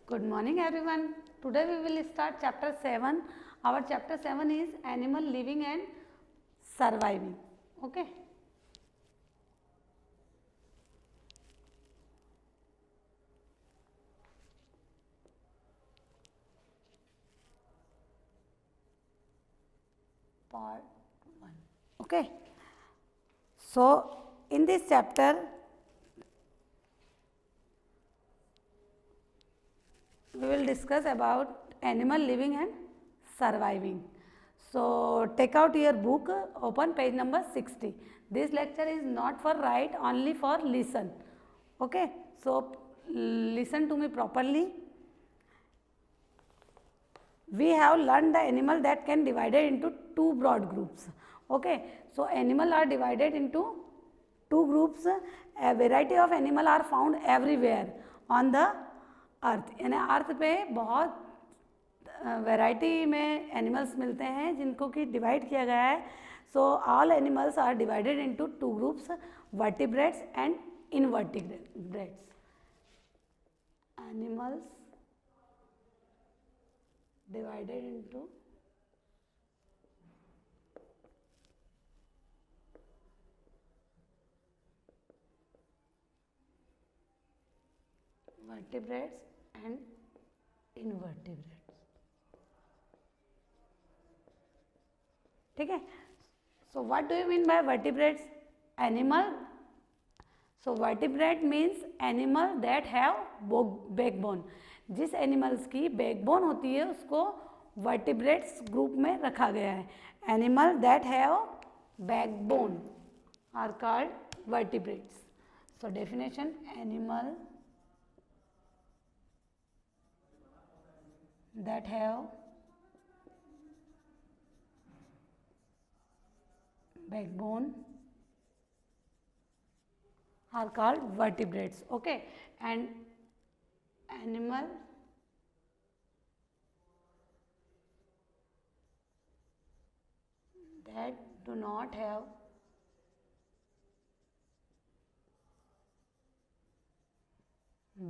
Good morning everyone. Today we will start chapter 7. Our chapter 7 is animal living and surviving. Okay. Part 1. Okay. So in this chapter we will discuss about animal living and surviving. So take out your book, open page number 60. This lecture is not for write, only for listen. Okay, so listen to me properly. We have learned the animal that can divided into two broad groups. Okay, so animal are divided into two groups. A variety of animal are found everywhere on the अर्थ, यानी अर्थ पे बहुत variety में animals मिलते हैं जिनको कि divide किया गया है. So all animals are divided into two groups, vertebrates and invertebrates. Animals divided into vertebrates and invertebrates. ठीक है. So what do you mean by vertebrates? Animal. So vertebrate means animal that have backbone. जिस animals की backbone होती है उसको vertebrates group में रखा गया है. Animal that have backbone are called vertebrates. So definition, animal that have backbone are called vertebrates. Okay, and animal that do not have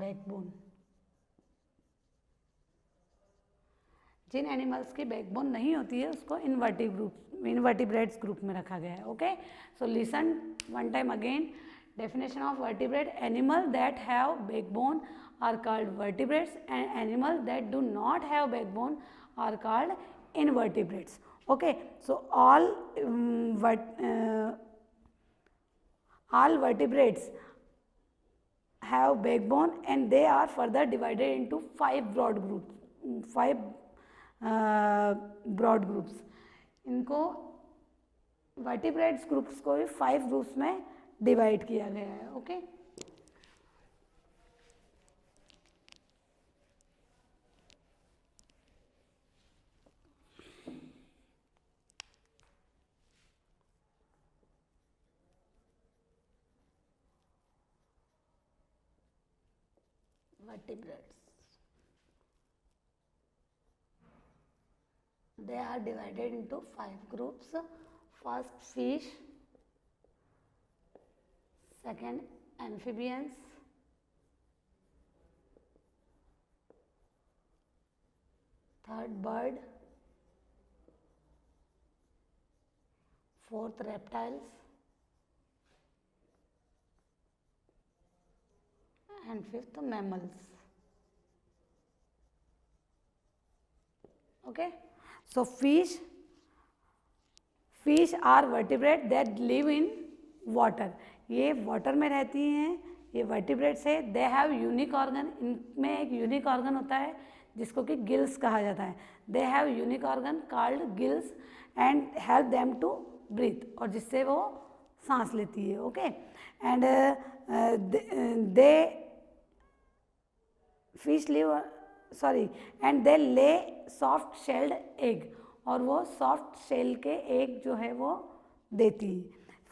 backbone, जिन एनिमल्स की बैकबोन नहीं होती है उसको इनवर्टिब्रेट्स ग्रुप में रखा गया है. Okay, so listen one time again. Definition of vertebrate, animal that have backbone are called vertebrates and animal that do not have backbone are called invertebrates. Okay, so all vertebrates have backbone and they are further divided into five broad groups. इनको vertebrates groups को भी 5 groups में divide किया गया है. Okay, vertebrates, they are divided into 5 groups. First, fish. Second, amphibians. Third, bird. Fourth, reptiles. And fifth, mammals. Okay, so fish are vertebrate that live in water. ये water में रहती हैं, ये वर्टिब्रेट्स है. दे हैव यूनिक ऑर्गन, इनमें एक unique organ होता है जिसको कि गिल्स कहा जाता है. They have unique organ called gills and help them to breathe, और जिससे वो सांस लेती है. Okay, and they fish live and they lay soft shelled egg, और वो सॉफ्ट शेल के एग जो है वो देती है.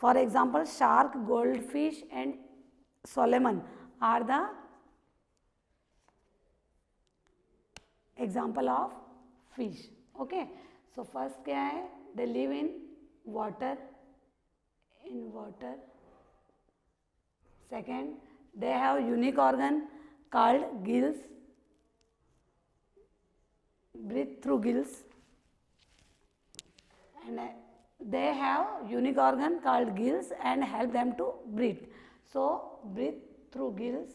For example, shark, gold fish and salmon are the example of fish. Okay, so first क्या है, they live in water. Second, they have unique organ called gills. breathe through gills, and they have unique organ called gills and help them to breathe. So breathe through gills,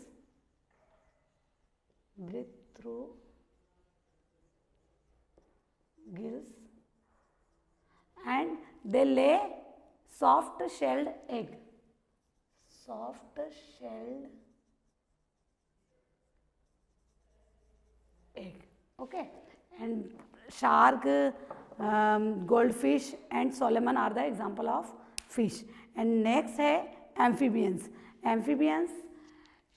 breathe through gills, and they lay soft shelled egg, soft shelled egg. Okay, and shark, goldfish and salmon are the example of fish. And next है amphibians. Amphibians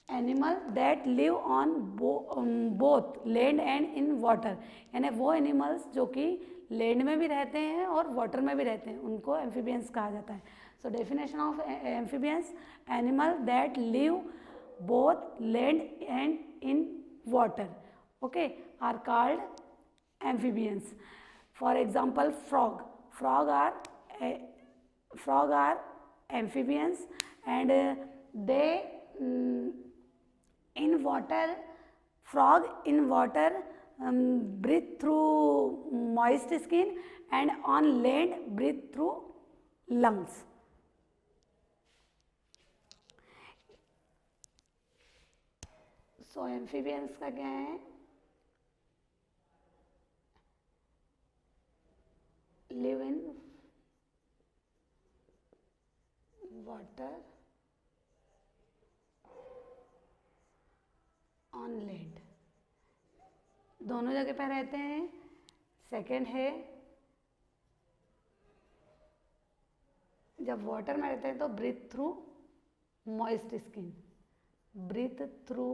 animal that live on both land and in water, यानी वो animals जो कि land में भी रहते हैं और वाटर में भी रहते हैं, उनको एम्फीबियंस कहा जाता है. So definition of amphibians, animal that live both land and in water, okay, are called amphibians. For example frog. Frog are amphibians and they in water, frog in water breathe through moist skin and on land breathe through lungs. So amphibians का क्या है? live in water on land, दोनों जगह पे रहते हैं. Second है जब वाटर में रहते हैं तो breathe through moist skin, breathe through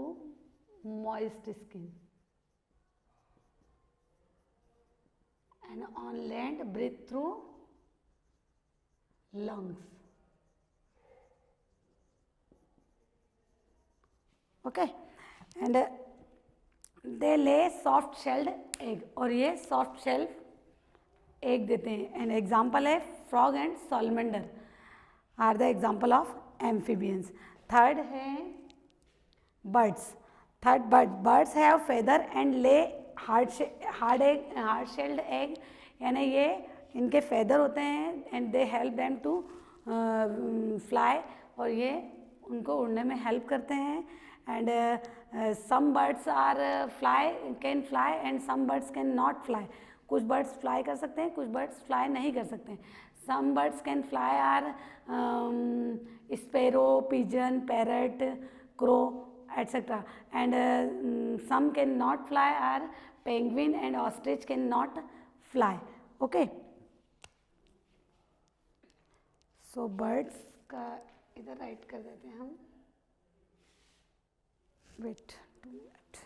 moist skin, and on land breathe through lungs. Okay, and they lay soft shelled egg, और ये सॉफ्ट शेल्ड एग देते हैं. एंड एग्जाम्पल है frog and salamander are the example of amphibians. Third है birds. Birds have feather and lay hard shelled egg, यानी ये इनके feather होते हैं and they help them to fly, और ये उनको उड़ने में हेल्प करते हैं. and some birds are can fly and some birds can not fly. कुछ birds fly कर सकते हैं, कुछ birds fly नहीं कर सकते हैं. some birds can fly are sparrow, pigeon, parrot, crow, etc. and some can not fly are penguin and ostrich can not fly. okay, so birds का इधर राइट कर देते हैं हम. Wait 2 minutes.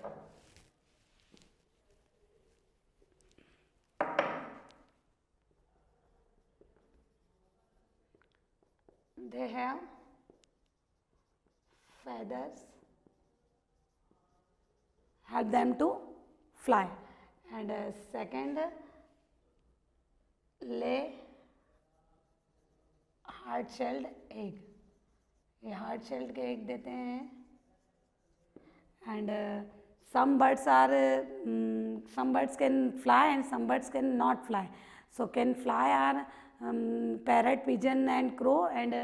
They have feathers, help them to fly. And second, lay hard shelled egg. ये hard shelled के egg देते हैं. And some birds can fly and some birds can not fly. So can fly are parrot, pigeon and crow, and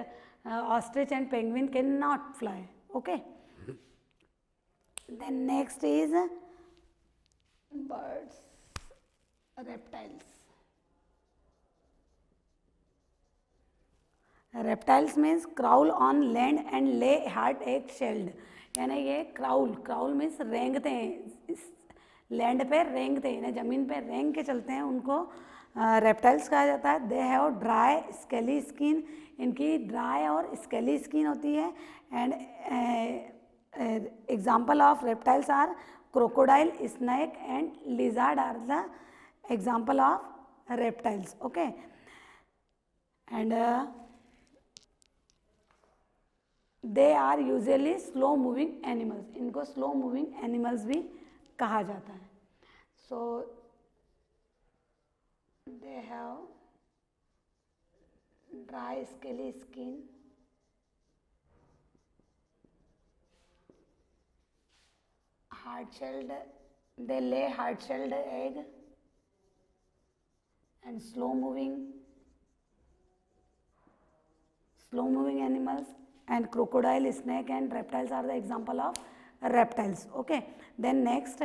ostrich and penguin cannot fly. Okay, then next is birds, reptiles. Reptiles means crawl on land and lay hard egg shelled, यानी ये crawl means रेंगते हैं, land पे रेंगते हैं, ज़मीन पे रेंग के चलते हैं, उनको रेप्टाइल्स कहा जाता है. They have dry scaly skin, इनकी ड्राई और स्केली स्किन होती है. And example of reptiles are crocodile, snake and lizard are the example of reptiles. Okay, and they are usually slow moving animals, इनको slow moving animals भी कहा जाता है. So they have dry scaly skin, hard shelled, they lay hard shelled egg, and slow moving animals, and crocodile, snake and reptiles are the example of reptiles. Okay, then next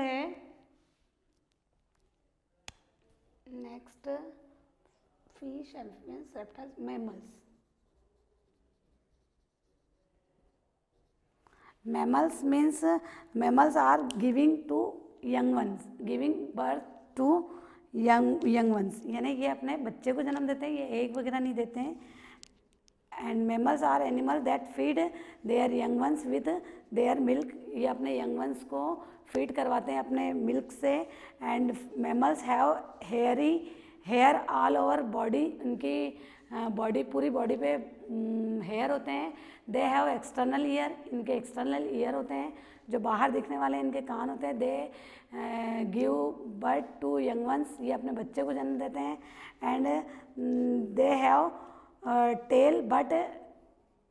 fish, amphibians, reptiles, mammals. Mammals means mammals are giving to young ones, giving birth to young ones, यानी ये अपने बच्चे को जन्म देते हैं, ये egg वगैरह नहीं देते हैं. And mammals are animal that feed their young ones with their milk, ये अपने यंग वंस को फीड करवाते हैं अपने मिल्क से. And mammals have hair all over body, उनकी बॉडी पूरी बॉडी पे हेयर होते हैं. दे हैव एक्सटर्नल ईयर, इनके एक्सटर्नल ईयर होते हैं जो बाहर दिखने वाले इनके कान होते हैं. They give birth to young ones, ये अपने बच्चे को जन्म देते हैं. And they have tail but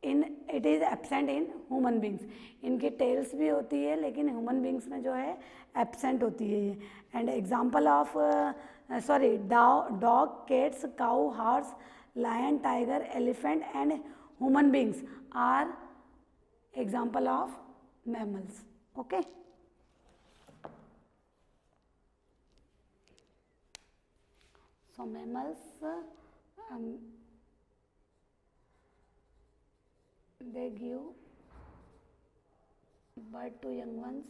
it is absent in human beings, इनकी टेल्स भी होती है लेकिन ह्यूमन बींग्स में जो है एब्सेंट होती है ये. And example of dog, cats, cow, horse, lion, tiger, elephant and human beings are example of mammals. Okay, so mammals they give birth to young ones.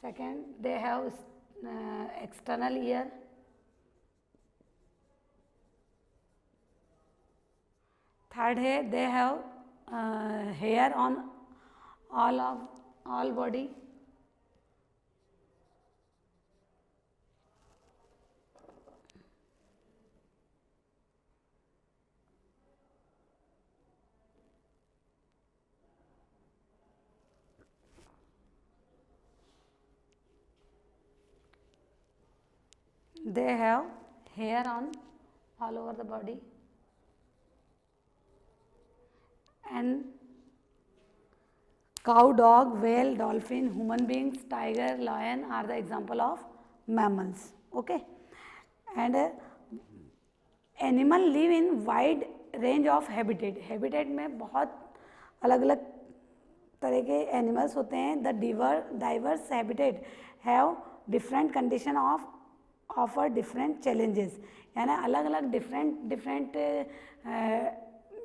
Second, they have external ear. Third है they have hair on all body. They have hair on all over the body. And cow, dog, whale, dolphin, human beings, tiger, lion are the example of mammals. Okay, and animal live in wide range of habitat. Habitat में बहुत अलग अलग तरह के animals होते हैं. The diverse habitat have different condition of offer different challenges, यानी अलग अलग डिफरेंट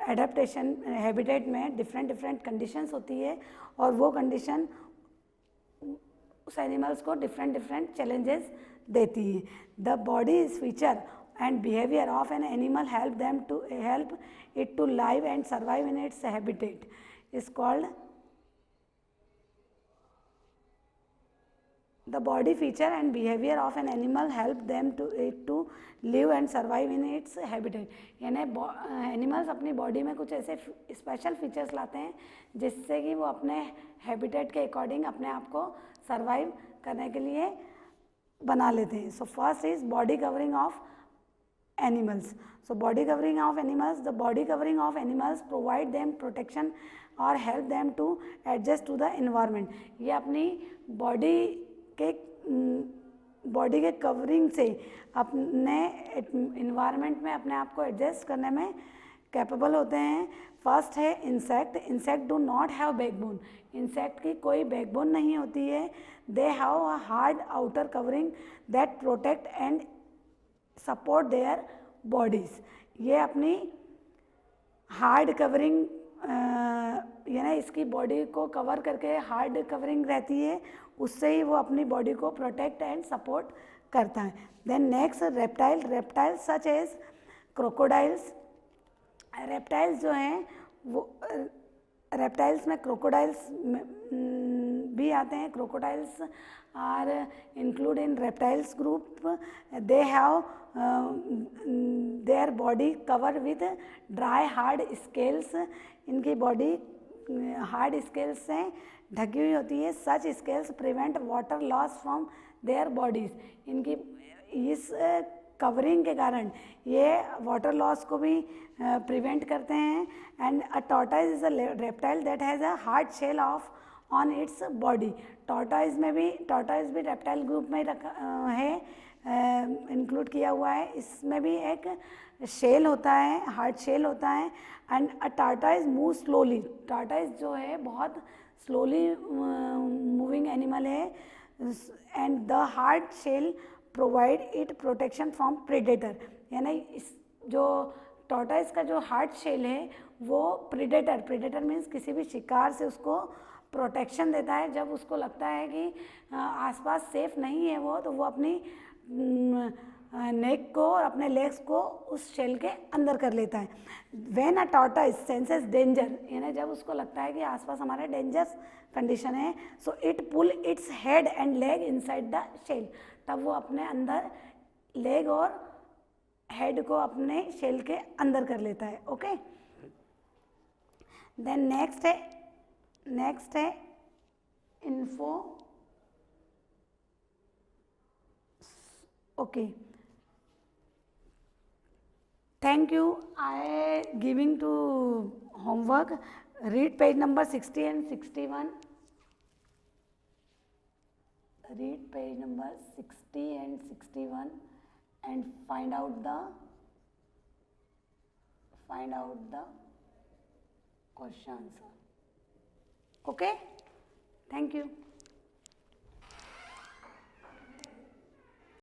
एडेप्टेशन हैबिटेट में डिफरेंट कंडीशंस होती है और वो कंडीशन उस एनिमल्स को डिफरेंट चैलेंजेस देती है. The body is feature and behaviour of an animal help it to live and survive in its habitat is called. The body feature and behavior of an animal help them to live and survive in its habitat. यानी animals अपनी body में कुछ ऐसे special features लाते हैं जिससे कि वो अपने हैबिटेट के अकॉर्डिंग अपने आप को सर्वाइव करने के लिए बना लेते हैं. So first is body covering of animals. So body covering of animals, the body covering of animals provide them protection or help them to adjust to the environment. ये अपनी बॉडी के कवरिंग से अपने इन्वायरमेंट में अपने आप को adjust करने में कैपेबल होते हैं. फर्स्ट है insect do not have backbone, insect की कोई बैकबोन नहीं होती है. They have a hard outer covering that protect and support their bodies. ये अपनी हार्ड कवरिंग यानी इसकी बॉडी को कवर करके हार्ड कवरिंग रहती है, उससे ही वो अपनी बॉडी को प्रोटेक्ट एंड सपोर्ट करता है. Then next reptile such as crocodiles. Reptiles जो हैं वो रेप्टाइल्स में क्रोकोडाइल्स भी आते हैं. Crocodiles are include in reptiles group. They have their body cover with dry hard scales. इनकी बॉडी हार्ड स्केल्स से ढकी हुई होती है. Such scales prevent water loss from their bodies. इनकी इस कवरिंग के कारण ये वाटर लॉस को भी प्रिवेंट करते हैं. And a tortoise is a reptile that has a hard shell on its body. Tortoise भी रेप्टाइल ग्रुप में रखा है, इंक्लूड किया हुआ है। इसमें भी एक शेल होता है, हार्ड शेल होता है। And a tortoise move slowly, tortoise जो है बहुत स्लोली मूविंग एनिमल है। And the hard shell provide it protection from predator, यानी इस जो टॉर्टाइज का जो हार्ड शेल है वो प्रेडेटर मीन्स किसी भी शिकार से उसको प्रोटेक्शन देता है। जब उसको लगता है कि आसपास सेफ नहीं है वो, तो वो अपनी नेक को और अपने लेग्स को उस शेल के अंदर कर लेता है। When a tortoise senses danger, यानी जब उसको लगता है कि आसपास हमारे डेंजरस कंडीशन है, so it pull its head and leg inside the shell, तब वो अपने अंदर लेग और हेड को अपने शेल के अंदर कर लेता है। ओके, देन नेक्स्ट है info. Okay, thank you. I giving to homework. Read page number 60 and 61. Read page number 60 and 61 and find out the question answer. Okay, thank you.